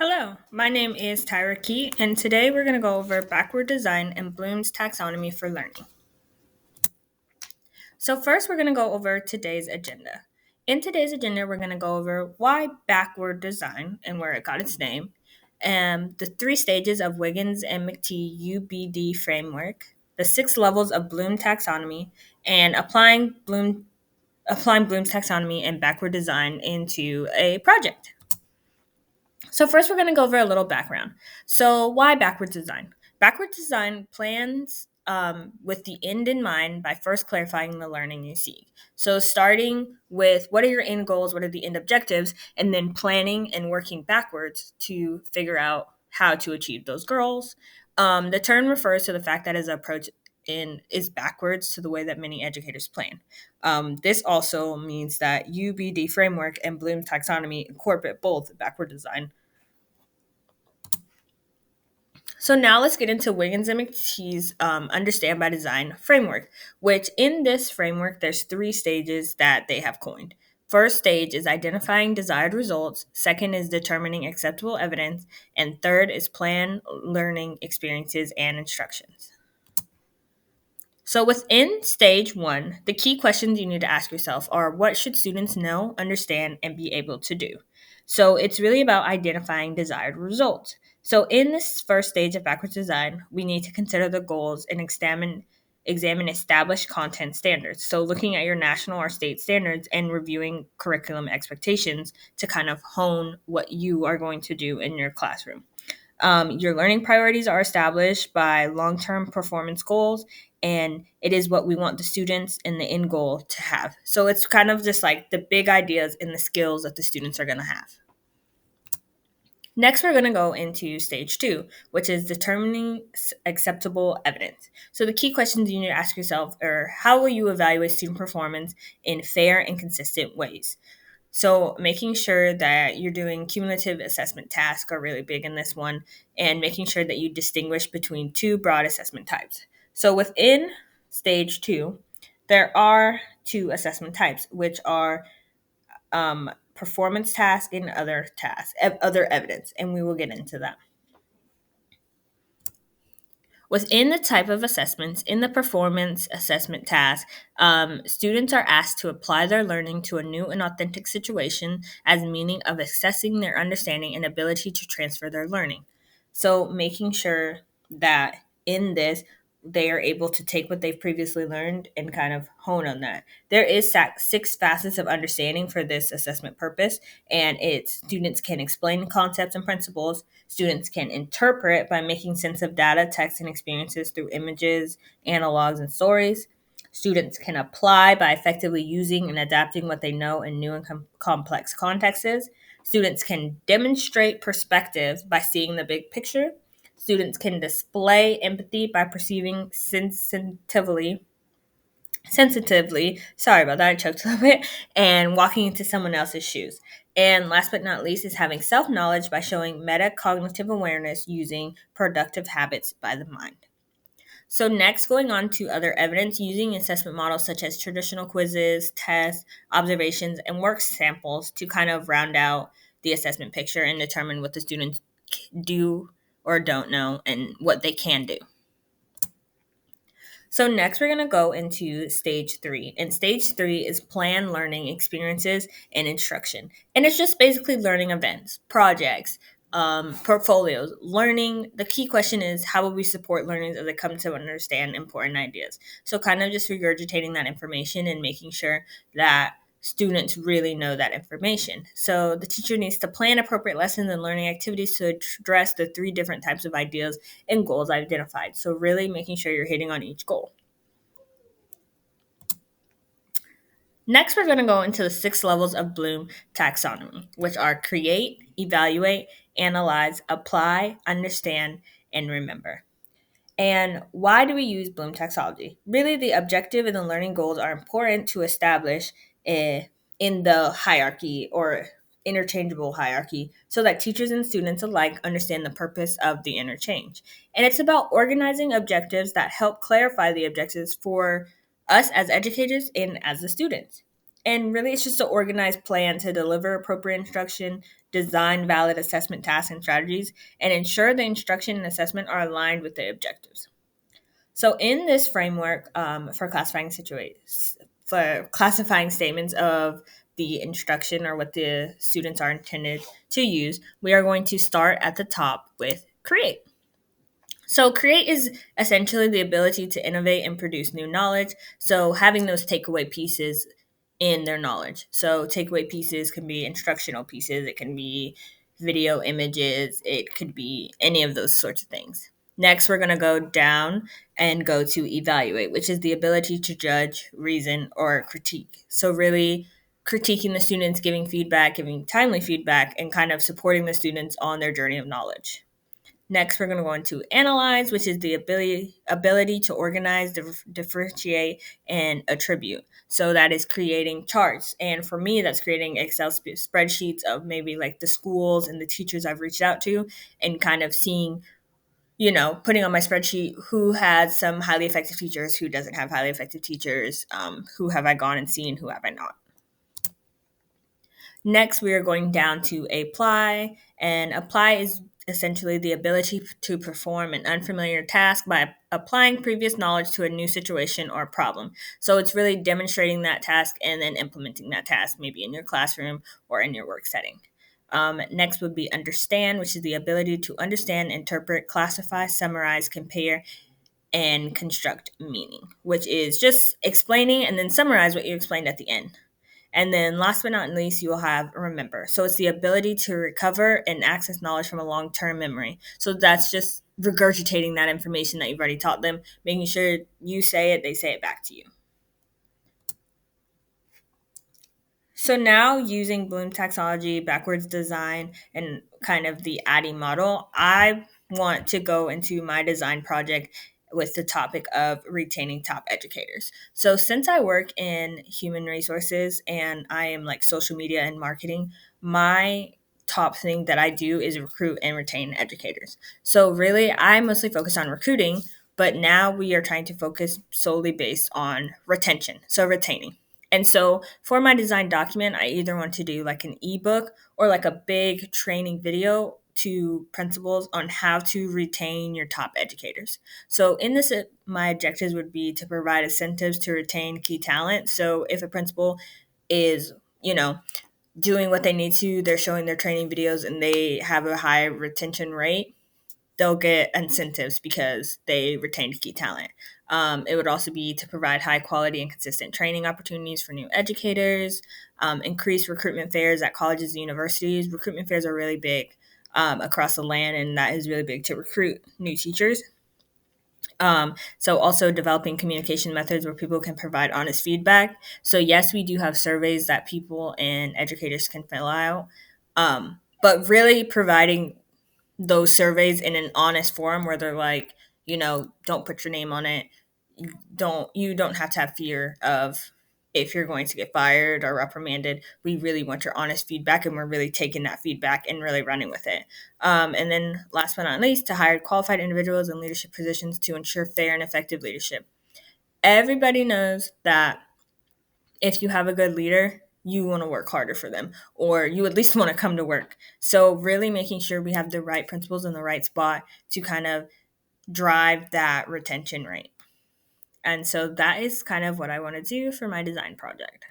Hello, my name is TyraKey, and today we're going to go over backward design and Bloom's taxonomy for learning. So, first, we're going to go over today's agenda. In today's agenda, we're going to go over why backward design and where it got its name, and the three stages of Wiggins and McTee UBD framework, the six levels of Bloom taxonomy, and applying Bloom's taxonomy and backward design into a project. So first, we're going to go over a little background. So why backwards design? Backwards design plans with the end in mind by first clarifying the learning you seek. So starting with what are your end goals, what are the end objectives, and then planning and working backwards to figure out how to achieve those goals. The term refers to the fact that his approach is backwards to the way that many educators plan. This also means that UBD framework and Bloom's taxonomy incorporate both backward design. So now let's get into Wiggins and McTee's Understand by Design framework, which in this framework, there's three stages that they have coined. First stage is identifying desired results. Second is determining acceptable evidence. And third is plan learning experiences and instructions. So within stage one, the key questions you need to ask yourself are what should students know, understand, and be able to do? So it's really about identifying desired results. So in this first stage of backwards design, we need to consider the goals and examine established content standards. So looking at your national or state standards and reviewing curriculum expectations to kind of hone what you are going to do in your classroom. Your learning priorities are established by long term performance goals, and it is what we want the students and the end goal to have. So it's kind of just like the big ideas and the skills that the students are going to have. Next, we're going to go into stage two, which is determining acceptable evidence. So, the key questions you need to ask yourself are how will you evaluate student performance in fair and consistent ways? So, making sure that you're doing cumulative assessment tasks are really big in this one, and making sure that you distinguish between two broad assessment types. So, within stage two, there are two assessment types, which are performance tasks and other tasks, other evidence, and we will get into that. Within the type of assessments, in the performance assessment task, students are asked to apply their learning to a new and authentic situation as meaning of assessing their understanding and ability to transfer their learning. So, making sure that in this, they are able to take what they've previously learned and kind of hone on that. There is six facets of understanding for this assessment purpose, and it's students can explain concepts and principles. Students can interpret by making sense of data, text, and experiences through images, analogs, and stories. Students can apply by effectively using and adapting what they know in new and complex contexts. Students can demonstrate perspective by seeing the big picture. Students can display empathy by perceiving sensitively, sorry about that, I choked a little bit, and walking into someone else's shoes. And last but not least is having self-knowledge by showing metacognitive awareness using productive habits by the mind. So next, going on to other evidence using assessment models such as traditional quizzes, tests, observations, and work samples to kind of round out the assessment picture and determine what the students do or don't know and what they can do. So next we're going to go into stage three. And stage three is plan learning experiences and instruction. And it's just basically learning events, projects, portfolios, learning. The key question is how will we support learners as they come to understand important ideas? So kind of just regurgitating that information and making sure that students really know that information. So the teacher needs to plan appropriate lessons and learning activities to address the three different types of ideas and goals identified. So really making sure you're hitting on each goal. Next, we're going to go into the six levels of Bloom taxonomy, which are create, evaluate, analyze, apply, understand, and remember. And why do we use Bloom taxonomy? Really, the objective and the learning goals are important to establish in the hierarchy or interchangeable hierarchy so that teachers and students alike understand the purpose of the interchange. And it's about organizing objectives that help clarify the objectives for us as educators and as the students. And really, it's just an organized plan to deliver appropriate instruction, design valid assessment tasks and strategies, and ensure the instruction and assessment are aligned with the objectives. So, in this framework for classifying statements of the instruction or what the students are intended to use, we are going to start at the top with create. So, create is essentially the ability to innovate and produce new knowledge. So, having those takeaway pieces in their knowledge. So, takeaway pieces can be instructional pieces, it can be video images, it could be any of those sorts of things. Next, we're going to go down and go to evaluate, which is the ability to judge, reason, or critique. So, really critiquing the students, giving feedback, giving timely feedback, and kind of supporting the students on their journey of knowledge. Next, we're going to go into analyze, which is the ability to organize, differentiate, and attribute. So that is creating charts. And for me, that's creating Excel spreadsheets of maybe like the schools and the teachers I've reached out to and kind of seeing, putting on my spreadsheet who has some highly effective teachers, who doesn't have highly effective teachers, who have I gone and seen, who have I not. Next, we are going down to apply, and apply is essentially the ability to perform an unfamiliar task by applying previous knowledge to a new situation or problem. So it's really demonstrating that task and then implementing that task, maybe in your classroom or in your work setting. Next would be understand, which is the ability to understand, interpret, classify, summarize, compare, and construct meaning, which is just explaining and then summarize what you explained at the end. And then last but not least, you will have remember. So it's the ability to recover and access knowledge from a long term memory. So that's just regurgitating that information that you've already taught them, making sure you say it, they say it back to you. So now using Bloom taxonomy, backwards design, and kind of the ADDIE model, I want to go into my design project with the topic of retaining top educators. So since I work in human resources and I am like social media and marketing, my top thing that I do is recruit and retain educators. So really, I mostly focus on recruiting, but now we are trying to focus solely based on retention, so retaining. And so for my design document, I either want to do like an ebook or like a big training video to principals on how to retain your top educators. So in this, my objectives would be to provide incentives to retain key talent. So if a principal is, doing what they need to, they're showing their training videos and they have a high retention rate, they'll get incentives because they retained key talent. It would also be to provide high quality and consistent training opportunities for new educators, increase recruitment fairs at colleges and universities. Recruitment fairs are really big across the land, and that is really big to recruit new teachers. So also developing communication methods where people can provide honest feedback. So yes, we do have surveys that people and educators can fill out, but really providing those surveys in an honest forum where they're like, don't put your name on it. You don't have to have fear of if you're going to get fired or reprimanded. We really want your honest feedback, and we're really taking that feedback and really running with it. And then last but not least, to hire qualified individuals in leadership positions to ensure fair and effective leadership. Everybody knows that if you have a good leader, you want to work harder for them, or you at least want to come to work. So really making sure we have the right principles in the right spot to kind of drive that retention rate. And so that is kind of what I want to do for my design project.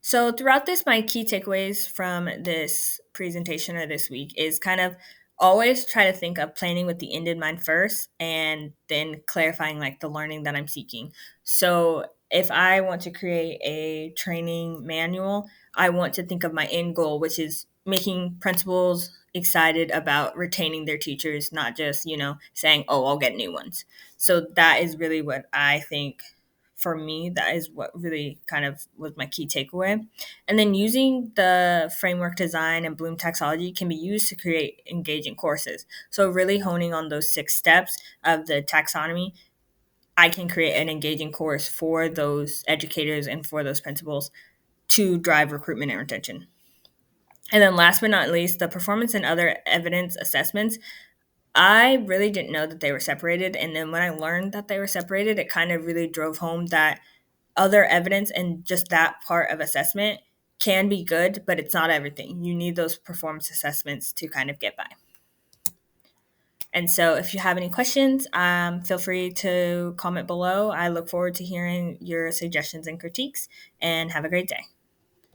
So throughout this, my key takeaways from this presentation or this week is kind of always try to think of planning with the end in mind first, and then clarifying like the learning that I'm seeking. So if I want to create a training manual, I want to think of my end goal, which is making principals excited about retaining their teachers, not just, saying, oh, I'll get new ones. So that is really what I think for me, that is what really kind of was my key takeaway. And then using the framework design and Bloom taxonomy can be used to create engaging courses. So really honing on those 6 steps of the taxonomy, I can create an engaging course for those educators and for those principals to drive recruitment and retention. And then last but not least, the performance and other evidence assessments. I really didn't know that they were separated. And then when I learned that they were separated, it kind of really drove home that other evidence and just that part of assessment can be good, but it's not everything. You need those performance assessments to kind of get by. And so if you have any questions, feel free to comment below. I look forward to hearing your suggestions and critiques, and have a great day.